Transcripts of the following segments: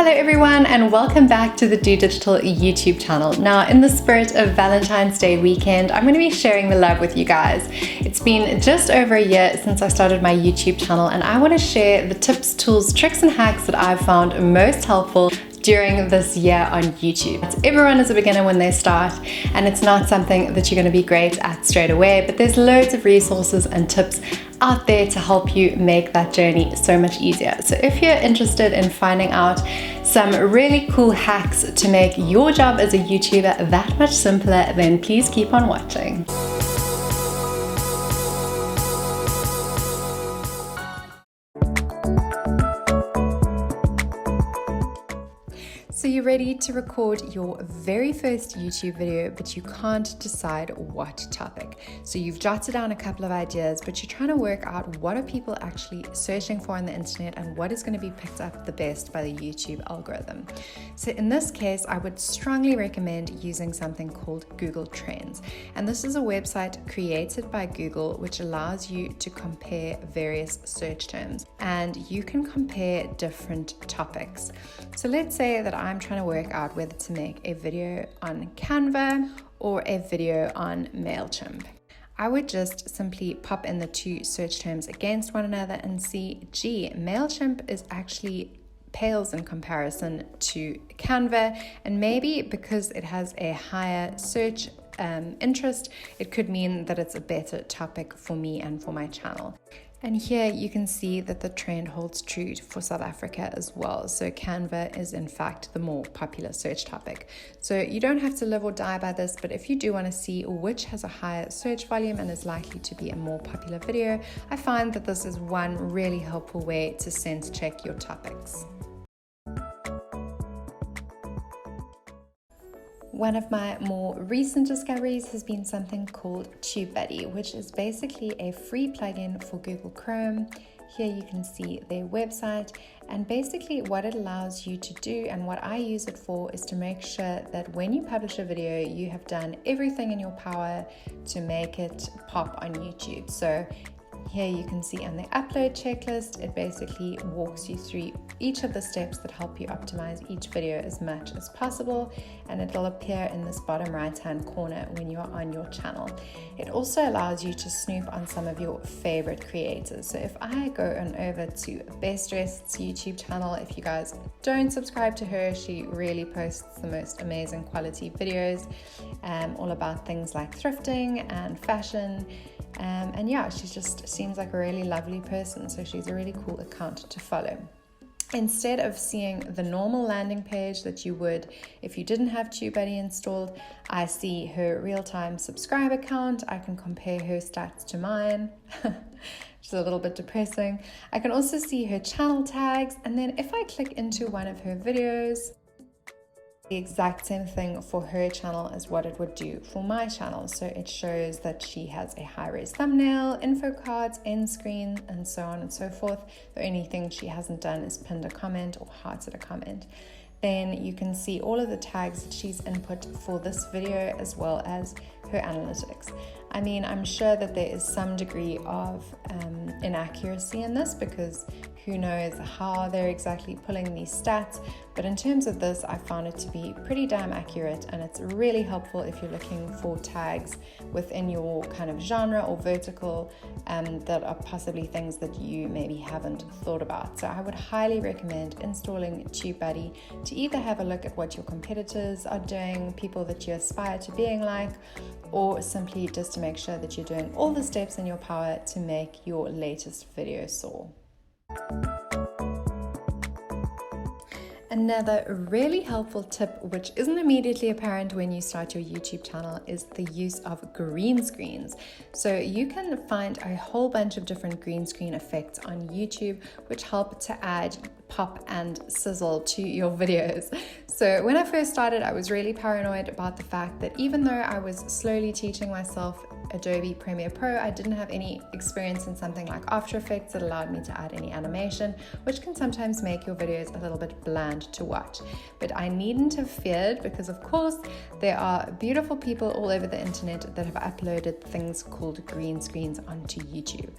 Hello everyone and welcome back to the Do Digital YouTube channel. Now, in the spirit of Valentine's Day weekend, I'm going to be sharing the love with you guys. It's been just over a year since I started my YouTube channel and I want to share the tips, tools, tricks and hacks that I've found most helpful during this year on YouTube. Everyone is a beginner when they start and it's not something that you're going to be great at straight away, but there's loads of resources and tips out there to help you make that journey so much easier. So if you're interested in finding out some really cool hacks to make your job as a YouTuber that much simpler, then please keep on watching. So you're ready to record your very first YouTube video, but you can't decide what topic. So you've jotted down a couple of ideas, but you're trying to work out what are people actually searching for on the internet and what is going to be picked up the best by the YouTube algorithm. So in this case, I would strongly recommend using something called Google Trends. And this is a website created by Google, which allows you to compare various search terms and you can compare different topics. So let's say that I'm trying to work out whether to make a video on Canva or a video on MailChimp. I would just simply pop in the two search terms against one another and see, gee, MailChimp is actually pales in comparison to Canva, and maybe because it has a higher search interest, it could mean that it's a better topic for me and for my channel. And here you can see that the trend holds true for South Africa as well. So Canva is in fact the more popular search topic. So you don't have to live or die by this, but if you do want to see which has a higher search volume and is likely to be a more popular video, I find that this is one really helpful way to sense check your topics. One of my more recent discoveries has been something called TubeBuddy, which is basically a free plugin for Google Chrome. Here you can see their website, and basically what it allows you to do and what I use it for is to make sure that when you publish a video, you have done everything in your power to make it pop on YouTube. So here you can see on the upload checklist, it basically walks you through each of the steps that help you optimize each video as much as possible, and it'll appear in this bottom right hand corner when you're on your channel. It also allows you to snoop on some of your favorite creators. So if I go on over to Best Dressed's YouTube channel, if you guys don't subscribe to her, she really posts the most amazing quality videos, all about things like thrifting and fashion. And yeah, she just seems like a really lovely person, so she's a really cool account to follow. Instead of seeing the normal landing page that you would if you didn't have TubeBuddy installed, I see her real-time subscriber count. I can compare her stats to mine, which is a little bit depressing. I can also see her channel tags, and then if I click into one of her videos, the exact same thing for her channel as what it would do for my channel. So it shows that she has a high-res thumbnail, info cards, end screen, and so on and so forth. The only thing she hasn't done is pinned a comment or hearted a comment. Then you can see all of the tags that she's input for this video as well as her analytics. I mean, I'm sure that there is some degree of inaccuracy in this because who knows how they're exactly pulling these stats, but in terms of this, I found it to be pretty damn accurate, and it's really helpful if you're looking for tags within your kind of genre or vertical that are possibly things that you maybe haven't thought about. So I would highly recommend installing TubeBuddy to either have a look at what your competitors are doing, people that you aspire to being like, or simply just to make sure that you're doing all the steps in your power to make your latest video soar. Another really helpful tip, which isn't immediately apparent when you start your YouTube channel, is the use of green screens. So you can find a whole bunch of different green screen effects on YouTube, which help to add pop and sizzle to your videos. So when I first started, I was really paranoid about the fact that even though I was slowly teaching myself Adobe Premiere Pro. I didn't have any experience in something like After Effects that allowed me to add any animation, which can sometimes make your videos a little bit bland to watch. But I needn't have feared, because of course there are beautiful people all over the internet that have uploaded things called green screens onto YouTube.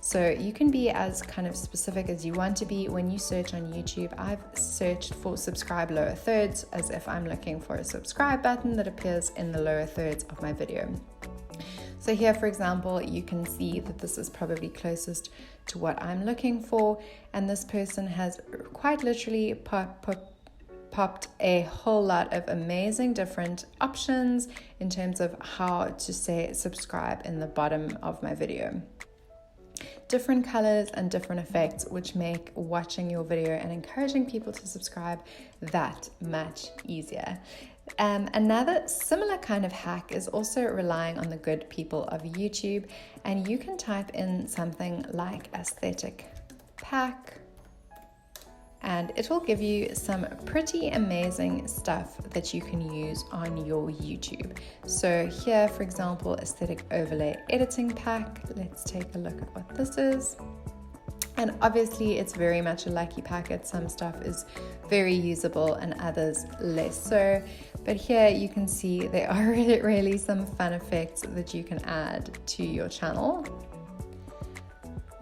So you can be as kind of specific as you want to be when you search on YouTube. I've searched for subscribe lower thirds as if I'm looking for a subscribe button that appears in the lower thirds of my video. So here, for example, you can see that this is probably closest to what I'm looking for, and this person has quite literally popped a whole lot of amazing different options in terms of how to say subscribe in the bottom of my video. Different colors and different effects, which make watching your video and encouraging people to subscribe that much easier. Another similar kind of hack is also relying on the good people of YouTube, and you can type in something like aesthetic pack, and it will give you some pretty amazing stuff that you can use on your YouTube. So here, for example, aesthetic overlay editing pack. Let's take a look at what this is. And obviously it's very much a lucky packet. Some stuff is very usable and others less so. But here you can see there are really some fun effects that you can add to your channel.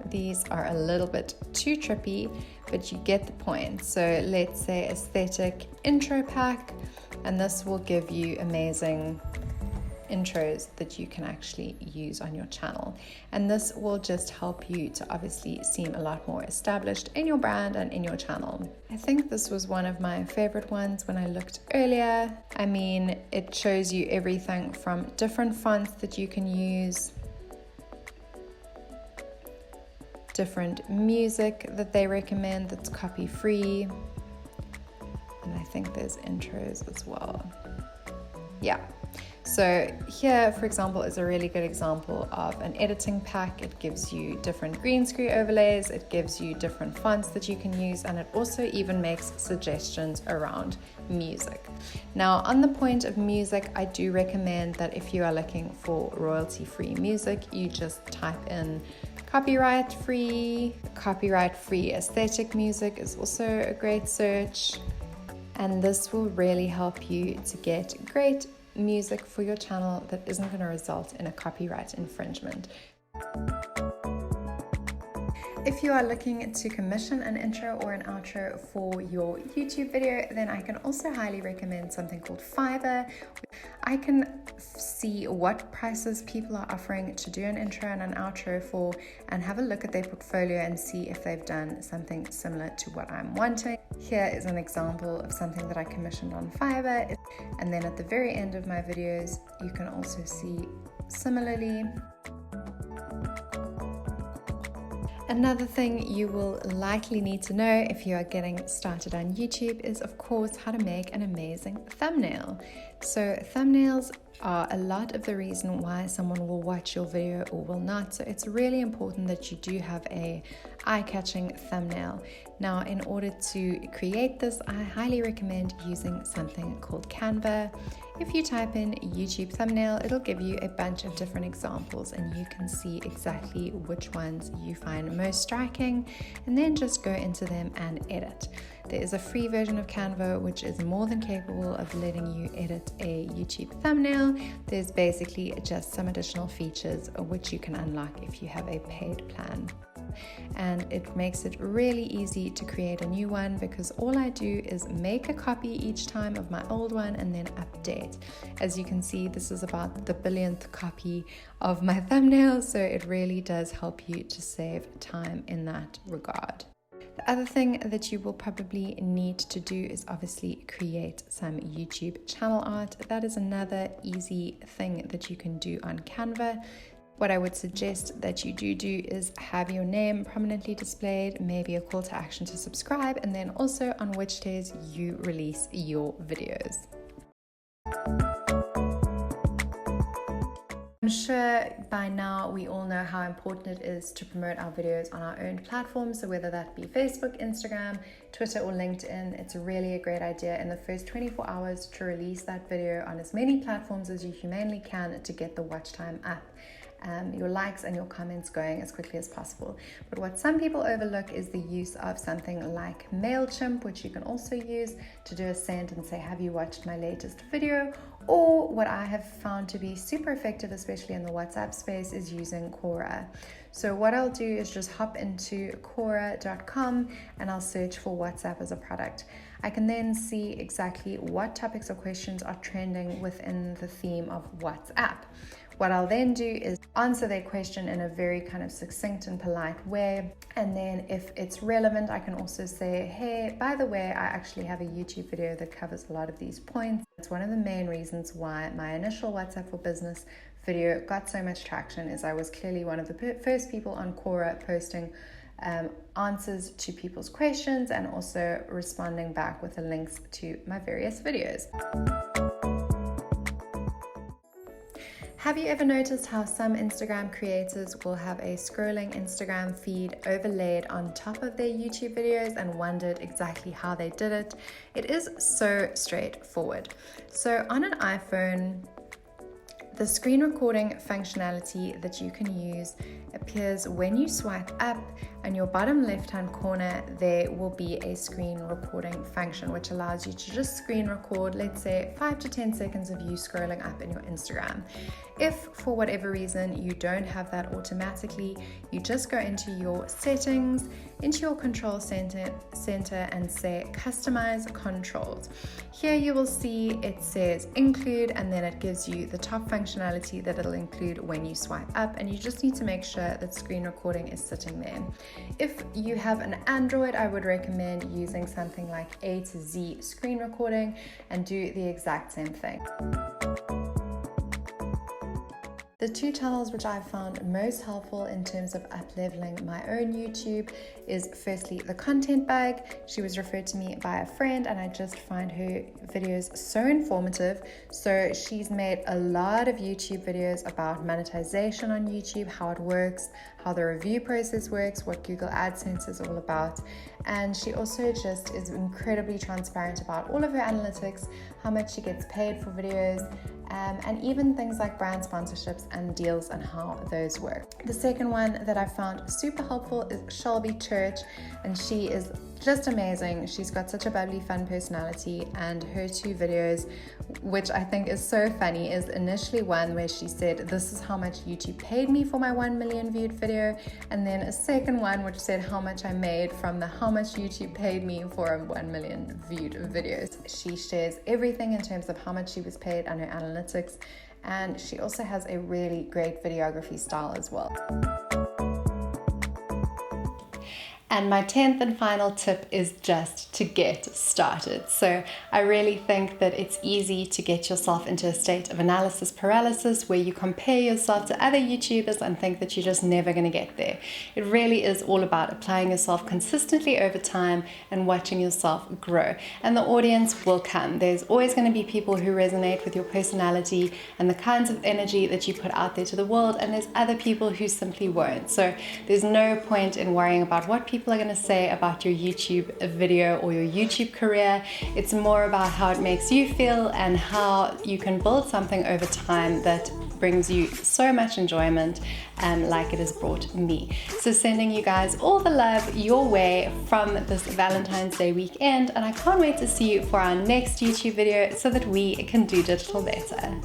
These are a little bit too trippy, but you get the point. So let's say aesthetic intro pack, and this will give you amazing intros that you can actually use on your channel, and this will just help you to obviously seem a lot more established in your brand and in your channel. I think this was one of my favorite ones when I looked earlier. I mean, it shows you everything from different fonts that you can use, different music that they recommend that's copy free, and I think there's intros as well. Yeah. So here, for example, is a really good example of an editing pack. It gives you different green screen overlays, it gives you different fonts that you can use, and it also even makes suggestions around music. Now, on the point of music, I do recommend that if you are looking for royalty-free music, you just type in copyright-free. Copyright-free aesthetic music is also a great search, and this will really help you to get great music for your channel that isn't going to result in a copyright infringement. If you are looking to commission an intro or an outro for your YouTube video, then I can also highly recommend something called Fiverr. I can see what prices people are offering to do an intro and an outro for, and have a look at their portfolio and see if they've done something similar to what I'm wanting. Here is an example of something that I commissioned on Fiverr, and then at the very end of my videos you can also see similarly. Another thing you will likely need to know if you are getting started on YouTube is, of course, how to make an amazing thumbnail. So thumbnails are a lot of the reason why someone will watch your video or will not. So it's really important that you do have a eye-catching thumbnail. Now, in order to create this, I highly recommend using something called Canva. If you type in YouTube thumbnail, it'll give you a bunch of different examples, and you can see exactly which ones you find most striking, and then just go into them and edit. There is a free version of Canva which is more than capable of letting you edit a YouTube thumbnail. There's basically just some additional features which you can unlock if you have a paid plan. And it makes it really easy to create a new one, because all I do is make a copy each time of my old one and then update. As you can see, this is about the billionth copy of my thumbnail, so it really does help you to save time in that regard. The other thing that you will probably need to do is obviously create some YouTube channel art. That is another easy thing that you can do on Canva. What I would suggest that you do is have your name prominently displayed, maybe a call to action to subscribe, and then also on which days you release your videos. I'm sure by now we all know how important it is to promote our videos on our own platforms. So whether that be Facebook, Instagram, Twitter, or LinkedIn, it's really a great idea in the first 24 hours to release that video on as many platforms as you humanly can to get the watch time up. your likes and your comments going as quickly as possible. But what some people overlook is the use of something like MailChimp, which you can also use to do a send and say, have you watched my latest video? Or what I have found to be super effective, especially in the WhatsApp space, is using Quora. So what I'll do is just hop into Quora.com and I'll search for WhatsApp as a product. I can then see exactly what topics or questions are trending within the theme of WhatsApp. What I'll then do is answer their question in a very kind of succinct and polite way. And then if it's relevant, I can also say, hey, by the way, I actually have a YouTube video that covers a lot of these points. It's one of the main reasons why my initial WhatsApp for Business video got so much traction, is I was clearly one of the first people on Quora posting answers to people's questions and also responding back with the links to my various videos. Have you ever noticed how some Instagram creators will have a scrolling Instagram feed overlaid on top of their YouTube videos and wondered exactly how they did it? It is so straightforward. So on an iPhone, the screen recording functionality that you can use appears when you swipe up, and your bottom left-hand corner there will be a screen recording function which allows you to just screen record, let's say 5 to 10 seconds of you scrolling up in your Instagram. If for whatever reason you don't have that automatically, you just go into your settings, into your control center and say customize controls. Here you will see it says include, and then it gives you the top functionality that it'll include when you swipe up, and you just need to make sure that screen recording is sitting there. If you have an Android, I would recommend using something like A to Z screen recording and do the exact same thing. The two channels which I found most helpful in terms of up-leveling my own YouTube is firstly the Content Bug. She was referred to me by a friend and I just find her videos so informative. So she's made a lot of YouTube videos about monetization on YouTube, how it works, how the review process works, what Google AdSense is all about. And she also just is incredibly transparent about all of her analytics, how much she gets paid for videos, and even things like brand sponsorships and deals and how those work. The second one that I found super helpful is Shelby Church, and she is just amazing. She's got such a bubbly, fun personality, and her two videos, which I think is so funny, is initially one where she said, this is how much YouTube paid me for my 1 million viewed video, and then a second one which said how much I made from the how much YouTube paid me for a 1 million viewed videos. She shares everything in terms of how much she was paid and her analytics, and she also has a really great videography style as well. And my 10th and final tip is just to get started. So I really think that it's easy to get yourself into a state of analysis paralysis where you compare yourself to other YouTubers and think that you're just never going to get there. It really is all about applying yourself consistently over time and watching yourself grow. And the audience will come. There's always going to be people who resonate with your personality and the kinds of energy that you put out there to the world, and there's other people who simply won't. So there's no point in worrying about what people are going to say about your YouTube video or your YouTube career. It's more about how it makes you feel and how you can build something over time that brings you so much enjoyment, like it has brought me. So sending you guys all the love your way from this Valentine's Day weekend, and I can't wait to see you for our next YouTube video so that we can do digital better.